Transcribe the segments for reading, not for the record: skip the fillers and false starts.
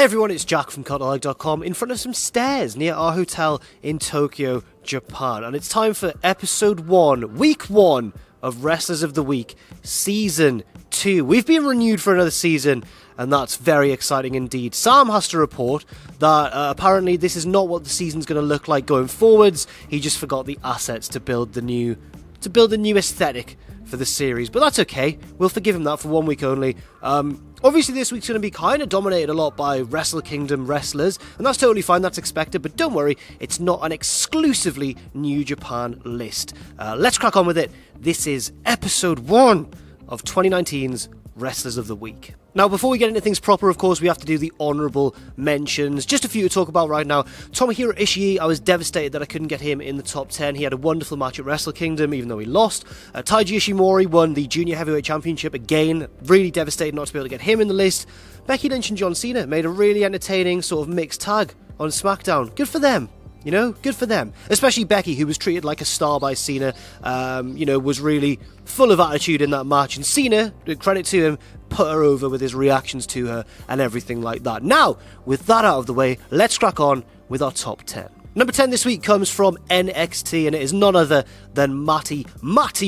everyone, it's Jack from Cultaholic.com in front of some stairs near our hotel in Tokyo, Japan. And it's time for episode 1, week 1 of Wrestlers of the Week, season 2. We've been renewed for another season, and that's very exciting indeed. Sam has to report that apparently this is not what the season's going to look like going forwards. He just forgot the assets to build the new aesthetic for the series, but that's okay. We'll forgive him that for 1 week only. Obviously this week's going to be kind of dominated a lot by Wrestle Kingdom wrestlers, and that's totally fine, that's expected, but don't worry, it's not an exclusively New Japan list. Let's crack on with it. This is episode 1 of 2019's Wrestlers of the Week. Now, before we get into things proper, of course, we have to do the honourable mentions. Just a few to talk about right now. Tomohiro Ishii, I was devastated that I couldn't get him in the top 10. He had a wonderful match at Wrestle Kingdom, even though he lost. Taiji Ishimori won the Junior Heavyweight Championship again. Really devastated not to be able to get him in the list. Becky Lynch and John Cena made a really entertaining sort of mixed tag on SmackDown. Good for them. You know, good for them. Especially Becky, who was treated like a star by Cena, was really full of attitude in that match. And Cena, credit to him, put her over with his reactions to her and everything like that. Now, with that out of the way, let's crack on with our top 10. Number 10 this week comes from NXT, and it is none other than Matty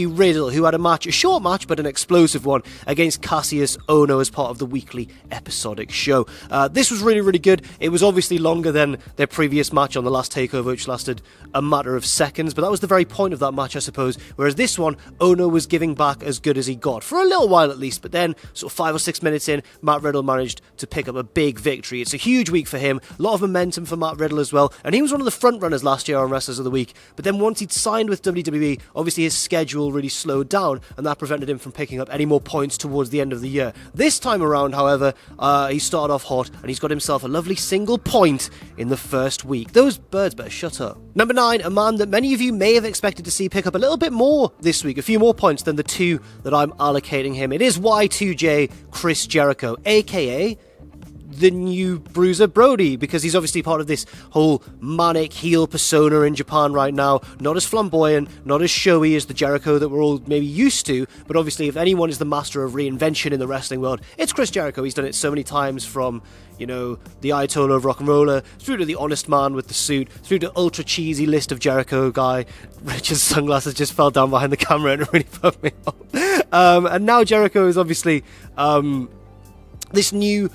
Riddle, who had a short match, but an explosive one, against Cassius Ohno as part of the weekly episodic show. This was really, really good. It was obviously longer than their previous match on the last takeover, which lasted a matter of seconds, but that was the very point of that match, I suppose, whereas this one, Ohno was giving back as good as he got, for a little while at least, but then, sort of 5 or 6 minutes in, Matt Riddle managed to pick up a big victory. It's a huge week for him, a lot of momentum for Matt Riddle as well, and he was one of the front runners last year on Wrestlers of the Week, but then once he'd signed with WWE, obviously his schedule really slowed down, and that prevented him from picking up any more points towards the end of the year. This time around, however, he started off hot, and he's got himself a lovely single point in the first week. Those birds better shut up. Number 9, a man that many of you may have expected to see pick up a little bit more this week, a few more points than the 2 that I'm allocating him. It is Y2J Chris Jericho, aka the new Bruiser Brody, because he's obviously part of this whole manic heel persona in Japan right now. Not as flamboyant, not as showy as the Jericho that we're all maybe used to, but obviously if anyone is the master of reinvention in the wrestling world, it's Chris Jericho. He's done it so many times, from, you know, the Ayatollah of Rock and Roller, through to the Honest Man with the suit, through to ultra cheesy List of Jericho guy. Richard's sunglasses just fell down behind the camera and it really put me off. And now Jericho is obviously this new,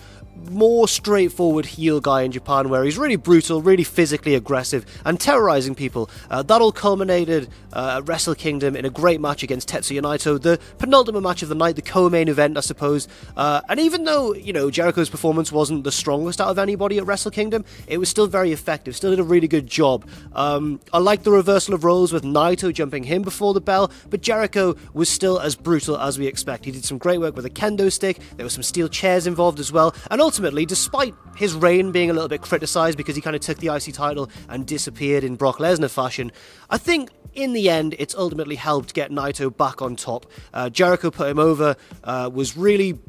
more straightforward heel guy in Japan, where he's really brutal, really physically aggressive, and terrorizing people. That all culminated at Wrestle Kingdom in a great match against Tetsuya Naito, the penultimate match of the night, the co-main event, I suppose. And even though, you know, Jericho's performance wasn't the strongest out of anybody at Wrestle Kingdom, it was still very effective, still did a really good job. I liked the reversal of roles with Naito jumping him before the bell, but Jericho was still as brutal as we expect. He did some great work with a kendo stick, there were some steel chairs involved as well, and ultimately, despite his reign being a little bit criticised because he kind of took the IC title and disappeared in Brock Lesnar fashion, I think in the end it's ultimately helped get Naito back on top. Jericho put him over, was really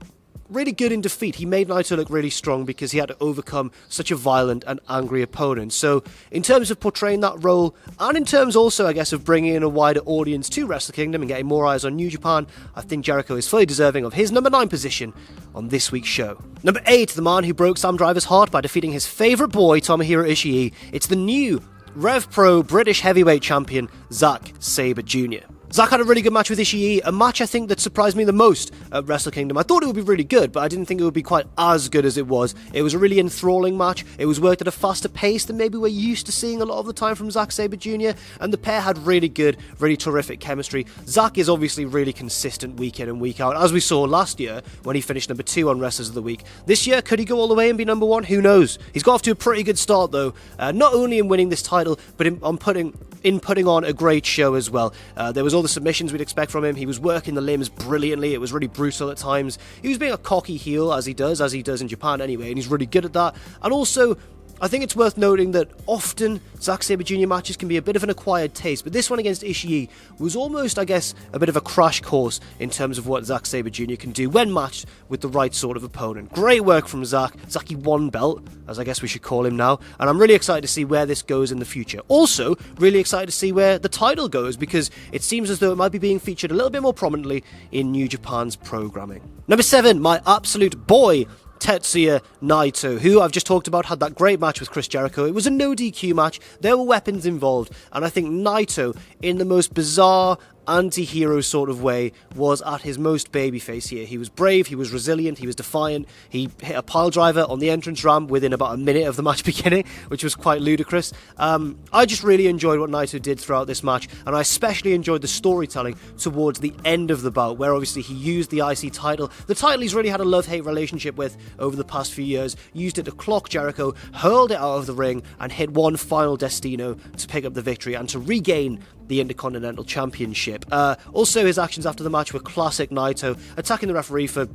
good in defeat. He made Naito look really strong because he had to overcome such a violent and angry opponent. So in terms of portraying that role, and in terms also, I guess, of bringing in a wider audience to Wrestle Kingdom and getting more eyes on New Japan, I think Jericho is fully deserving of his number 9 position on this week's show. Number 8, the man who broke Sam Driver's heart by defeating his favourite boy, Tomohiro Ishii. It's the new Rev Pro British Heavyweight Champion, Zack Sabre Jr. Zack had a really good match with Ishii, a match I think that surprised me the most at Wrestle Kingdom. I thought it would be really good, but I didn't think it would be quite as good as it was. It was a really enthralling match. It was worked at a faster pace than maybe we're used to seeing a lot of the time from Zack Sabre Jr., and the pair had really good, really terrific chemistry. Zack is obviously really consistent week in and week out, as we saw last year when he finished number 2 on Wrestlers of the Week. This year, could he go all the way and be number 1? Who knows? He's got off to a pretty good start though, not only in winning this title, but in putting on a great show as well. There was all the submissions we'd expect from him. He was working the limbs brilliantly. It was really brutal at times. He was being a cocky heel, as he does in Japan anyway, and he's really good at that. And also, I think it's worth noting that often Zack Sabre Jr. matches can be a bit of an acquired taste, but this one against Ishii was almost, I guess, a bit of a crash course in terms of what Zack Sabre Jr. can do when matched with the right sort of opponent. Great work from Zack. Zacky one belt, as I guess we should call him now, and I'm really excited to see where this goes in the future. Also, really excited to see where the title goes, because it seems as though it might be being featured a little bit more prominently in New Japan's programming. Number 7, my absolute boy, Tetsuya Naito, who I've just talked about, had that great match with Chris Jericho. It was a no DQ match. There were weapons involved, and I think Naito, in the most bizarre anti-hero sort of way, was at his most babyface here. He was brave, he was resilient, he was defiant. He hit a pile driver on the entrance ramp within about a minute of the match beginning, which was quite ludicrous. I just really enjoyed what Naito did throughout this match, and I especially enjoyed the storytelling towards the end of the bout, where obviously he used the IC title, the title he's really had a love-hate relationship with over the past few years, used it to clock Jericho, hurled it out of the ring, and hit one final Destino to pick up the victory and to regain the Intercontinental Championship. Also, his actions after the match were classic Naito, attacking the referee for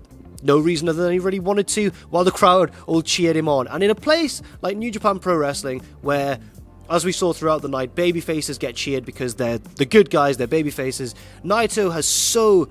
no reason other than he really wanted to, while the crowd all cheered him on. And in a place like New Japan Pro Wrestling, where, as we saw throughout the night, babyfaces get cheered because they're the good guys, they're babyfaces, Naito has so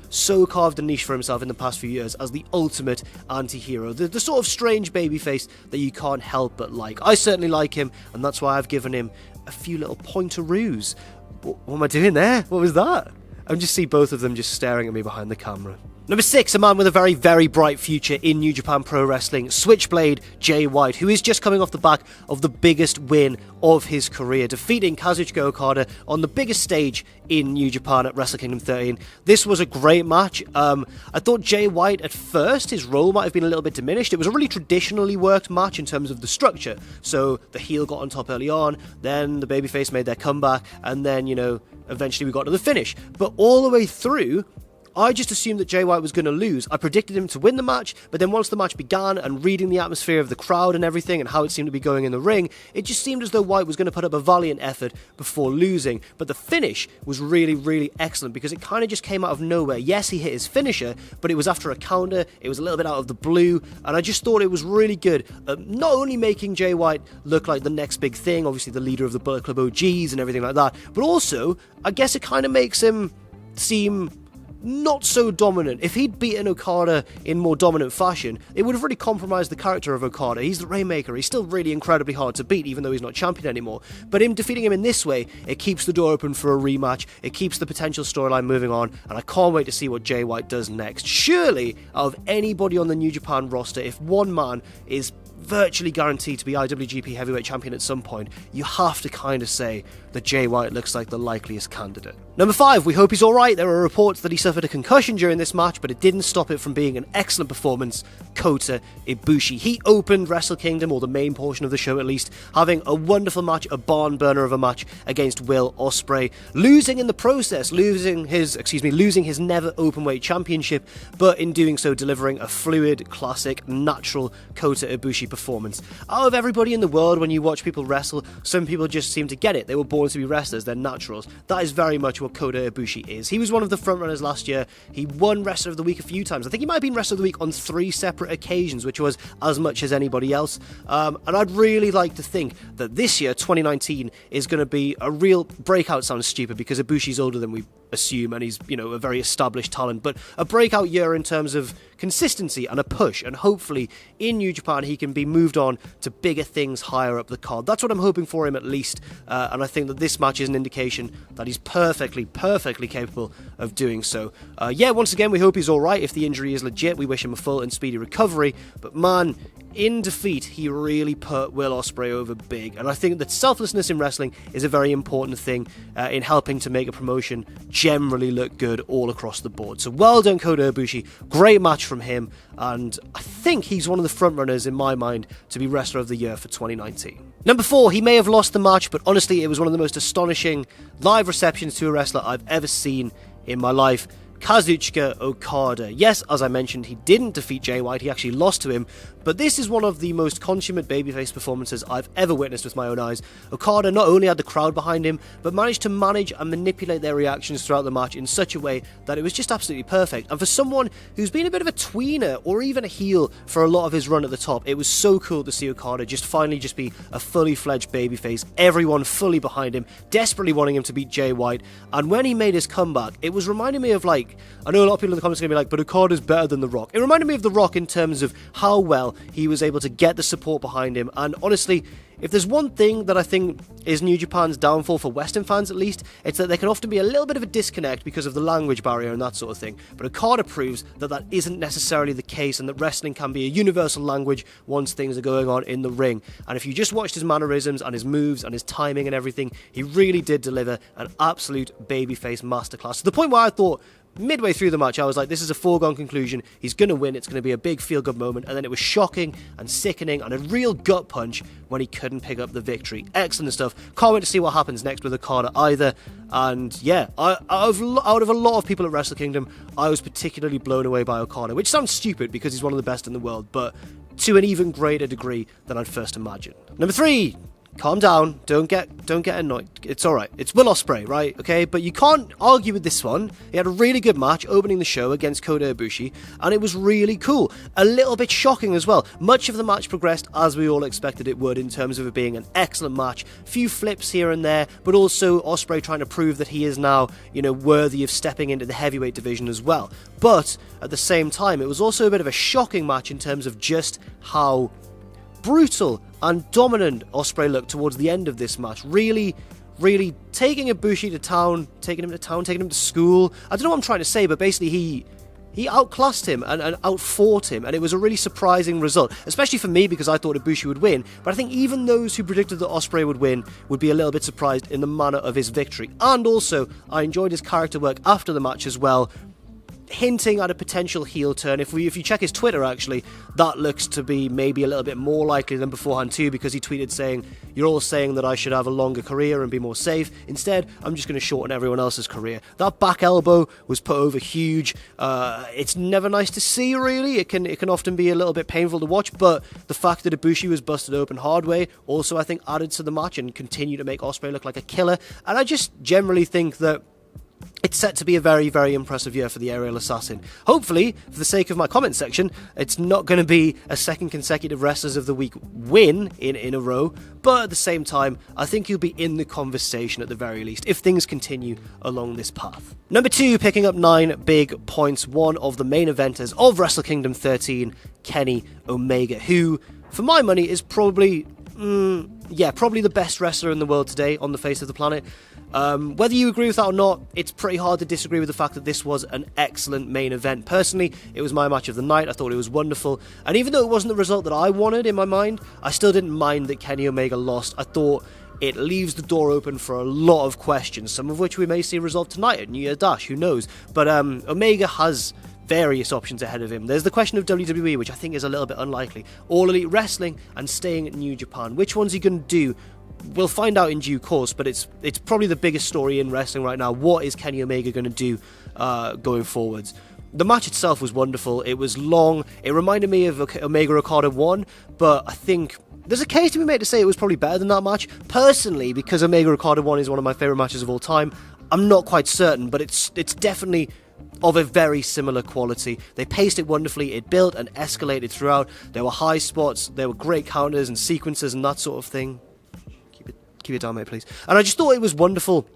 carved a niche for himself in the past few years as the ultimate anti-hero, the sort of strange babyface that you can't help but like. I certainly like him, and that's why I've given him a few little pointeroos. What am I doing there? What was that? I just see both of them just staring at me behind the camera. Number 6, a man with a very, very bright future in New Japan Pro Wrestling, Switchblade Jay White, who is just coming off the back of the biggest win of his career, defeating Kazuchika Okada on the biggest stage in New Japan at Wrestle Kingdom 13. This was a great match. I thought Jay White, at first, his role might have been a little bit diminished. It was a really traditionally worked match in terms of the structure. So the heel got on top early on, then the babyface made their comeback, and then, eventually we got to the finish. But all the way through, I just assumed that Jay White was going to lose. I predicted him to win the match, but then once the match began and reading the atmosphere of the crowd and everything and how it seemed to be going in the ring, it just seemed as though White was going to put up a valiant effort before losing. But the finish was really, really excellent because it kind of just came out of nowhere. Yes, he hit his finisher, but it was after a counter. It was a little bit out of the blue, and I just thought it was really good. Not only making Jay White look like the next big thing, obviously the leader of the Bullet Club OGs and everything like that, but also, I guess it kind of makes him seem not so dominant. If he'd beaten Okada in more dominant fashion, it would have really compromised the character of Okada. He's the Rainmaker. He's still really incredibly hard to beat, even though he's not champion anymore. But him defeating him in this way, it keeps the door open for a rematch. It keeps the potential storyline moving on, and I can't wait to see what Jay White does next. Surely, out of anybody on the New Japan roster, if one man is virtually guaranteed to be IWGP Heavyweight Champion at some point, you have to kind of say that Jay White looks like the likeliest candidate. Number 5, we hope he's alright. There are reports that he suffered a concussion during this match, but it didn't stop it from being an excellent performance. Kota Ibushi. He opened Wrestle Kingdom, or the main portion of the show at least, having a wonderful match, a barn burner of a match against Will Osprey, losing in the process, losing his never openweight championship, but in doing so delivering a fluid, classic, natural Kota Ibushi performance. Out of everybody in the world, when you watch people wrestle, some people just seem to get it. They were born to be wrestlers, they're naturals. That is very much what Kota Ibushi is. He was one of the frontrunners last year. He won Wrestler of the Week a few times. I think he might have been Wrestler of the Week on 3 separate occasions, which was as much as anybody else. And I'd really like to think that this year, 2019, is going to be a real breakout. Sounds stupid because Ibushi's older than we assume, and he's, a very established talent, but a breakout year in terms of consistency and a push, and hopefully in New Japan he can be moved on to bigger things higher up the card. That's what I'm hoping for him, at least, and I think that this match is an indication that he's perfectly capable of doing so. Once again, we hope he's alright. If the injury is legit, we wish him a full and speedy recovery, but man, in defeat, he really put Will Ospreay over big, and I think that selflessness in wrestling is a very important thing in helping to make a promotion generally look good all across the board. So well done, Kota Ibushi. Great match from him, and I think he's one of the front runners in my mind to be Wrestler of the Year for 2019. Number 4, he may have lost the match, but honestly, it was one of the most astonishing live receptions to a wrestler I've ever seen in my life. Kazuchika Okada. Yes, as I mentioned, he didn't defeat Jay White, he actually lost to him, but this is one of the most consummate babyface performances I've ever witnessed with my own eyes. Okada not only had the crowd behind him, but managed to manage and manipulate their reactions throughout the match in such a way that it was just absolutely perfect. And for someone who's been a bit of a tweener or even a heel for a lot of his run at the top, it was so cool to see Okada finally be a fully fledged babyface, everyone fully behind him, desperately wanting him to beat Jay White. And when he made his comeback, it was reminding me of, I know a lot of people in the comments are going to be like, but Okada's better than The Rock. It reminded me of The Rock in terms of how well well. He was able to get the support behind him, and honestly, if there's one thing that I think is New Japan's downfall for Western fans at least, it's that there can often be a little bit of a disconnect because of the language barrier and that sort of thing. But Okada proves that that isn't necessarily the case and that wrestling can be a universal language once things are going on in the ring. And if you just watched his mannerisms and his moves and his timing and everything, he really did deliver an absolute babyface masterclass. To the point where I thought, midway through the match, I was like, this is a foregone conclusion. He's going to win. It's going to be a big feel-good moment. And then it was shocking and sickening and a real gut punch when he couldn't pick up the victory. Excellent stuff. Can't wait to see what happens next with Okada either. And yeah, out of a lot of people at Wrestle Kingdom, I was particularly blown away by Okada, which sounds stupid because he's one of the best in the world, but to an even greater degree than I'd first imagined. Number 3. Calm down, don't get annoyed, it's alright, it's Will Osprey, right, okay, but you can't argue with this one. He had a really good match opening the show against Kota Ibushi, and it was really cool, a little bit shocking as well. Much of the match progressed as we all expected it would in terms of it being an excellent match, few flips here and there, but also Osprey trying to prove that he is now, worthy of stepping into the heavyweight division as well. But at the same time, it was also a bit of a shocking match in terms of just how brutal and dominant Osprey looked towards the end of this match. Really taking Ibushi to town, taking him to school. I don't know what I'm trying to say, but basically he outclassed him and outfought him, and it was a really surprising result, especially for me because I thought Ibushi would win. But I think even those who predicted that Osprey would win would be a little bit surprised in the manner of his victory. And also, I enjoyed his character work after the match as well, hinting at a potential heel turn. If you check his Twitter, actually, that looks to be maybe a little bit more likely than beforehand too, because he tweeted saying, "You're all saying that I should have a longer career and be more safe. Instead, I'm just going to shorten everyone else's career." That back elbow was put over huge. It's never nice to see, really. It can often be a little bit painful to watch, but the fact that Ibushi was busted open hard way also, I think, added to the match and continued to make Osprey look like a killer. And I just generally think that it's set to be a very, very impressive year for the Aerial Assassin. Hopefully, for the sake of my comment section, it's not going to be a second consecutive Wrestlers of the Week win in a row, but at the same time, I think he'll be in the conversation at the very least, if things continue along this path. Number 2, picking up 9 big points, one of the main eventers of Wrestle Kingdom 13, Kenny Omega, who, for my money, is probably the best wrestler in the world today on the face of the planet. Whether you agree with that or not, it's pretty hard to disagree with the fact that this was an excellent main event. Personally, it was my match of the night. I thought it was wonderful, and even though it wasn't the result that I wanted in my mind, I still didn't mind that Kenny Omega lost. I thought it leaves the door open for a lot of questions, some of which we may see resolved tonight at New Year's Dash, who knows. But Omega has various options ahead of him. There's the question of WWE, which I think is a little bit unlikely. All Elite Wrestling and staying at New Japan. Which one's he going to do? We'll find out in due course, but it's probably the biggest story in wrestling right now. What is Kenny Omega going to do going forwards? The match itself was wonderful. It was long. It reminded me of Omega Okada 1, but I think there's a case to be made to say it was probably better than that match. Personally, because Omega Okada 1 is one of my favourite matches of all time, I'm not quite certain, but it's definitely of a very similar quality. They paced it wonderfully. It built and escalated throughout. There were high spots. There were great counters and sequences and that sort of thing. Keep it down, mate, please. And I just thought it was wonderful.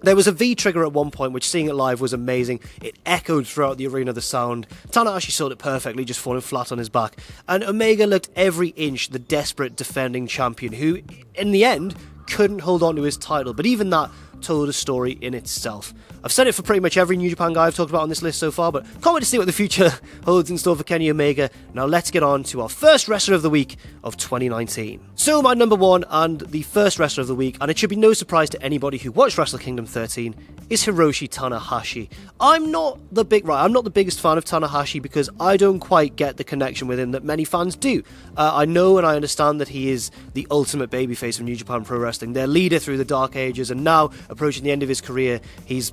There was a V-trigger at one point, which seeing it live was amazing. It echoed throughout the arena, the sound. Tanahashi sold it perfectly, just falling flat on his back. And Omega looked every inch the desperate defending champion, who, in the end, couldn't hold on to his title. But even that told a story in itself. I've said it for pretty much every New Japan guy I've talked about on this list so far, but can't wait to see what the future holds in store for Kenny Omega. Now let's get on to our first Wrestler of the Week of 2019. So my number 1 and the first Wrestler of the Week, and it should be no surprise to anybody who watched Wrestle Kingdom 13, is Hiroshi Tanahashi. I'm not the biggest fan of Tanahashi because I don't quite get the connection with him that many fans do. I know and I understand that he is the ultimate babyface of New Japan Pro Wrestling, their leader through the Dark Ages, and now approaching the end of his career, he's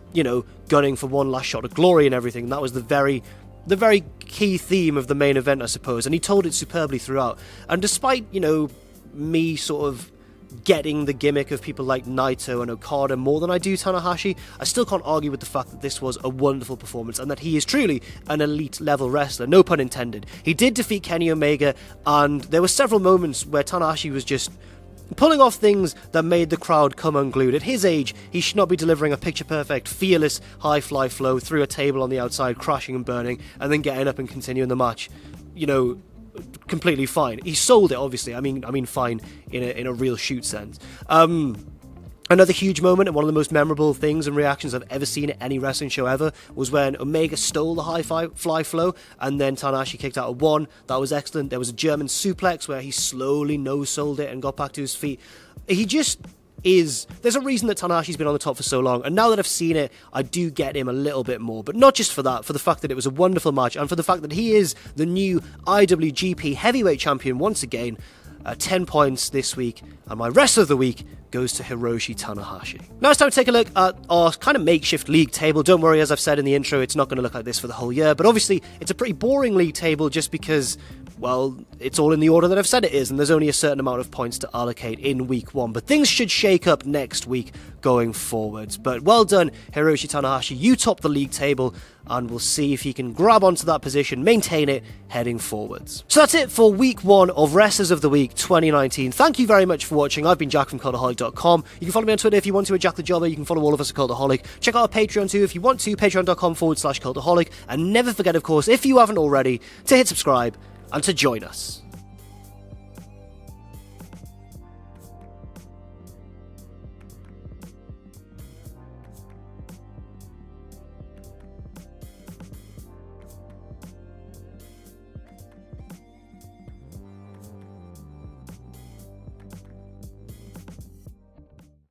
gunning for one last shot of glory and everything. And that was the very key theme of the main event, I suppose, and he told it superbly throughout. And despite, me sort of getting the gimmick of people like Naito and Okada more than I do Tanahashi, I still can't argue with the fact that this was a wonderful performance and that he is truly an elite level wrestler, no pun intended. He did defeat Kenny Omega, and there were several moments where Tanahashi was just pulling off things that made the crowd come unglued. At his age, he should not be delivering a picture-perfect, fearless, high-fly flow through a table on the outside, crashing and burning, and then getting up and continuing the match. completely fine. He sold it, obviously. I mean fine in a real shoot sense. Another huge moment and one of the most memorable things and reactions I've ever seen at any wrestling show ever was when Omega stole the high-fly flow and then Tanahashi kicked out a 1. That was excellent. There was a German suplex where he slowly no-sold it and got back to his feet. He just is... There's a reason that Tanahashi's been on the top for so long, and now that I've seen it, I do get him a little bit more. But not just for that, for the fact that it was a wonderful match and for the fact that he is the new IWGP Heavyweight Champion once again. 10 points this week, and my rest of the week goes to Hiroshi Tanahashi. Now it's time to take a look at our kind of makeshift league table. Don't worry, as I've said in the intro, it's not going to look like this for the whole year, but obviously it's a pretty boring league table just because, well, it's all in the order that I've said it is, and there's only a certain amount of points to allocate in week 1, but things should shake up next week going forwards. But well done, Hiroshi Tanahashi, you top the league table, and we'll see if he can grab onto that position, maintain it, heading forwards. So that's it for week 1 of Wrestlers of the Week 2019. Thank you very much for watching. I've been Jack from Cultaholic.com. You can follow me on Twitter if you want to, at Jack the Jobber. You can follow all of us at Cultaholic. Check out our Patreon too if you want to, patreon.com/Cultaholic. And never forget, of course, if you haven't already, to hit subscribe and to join us.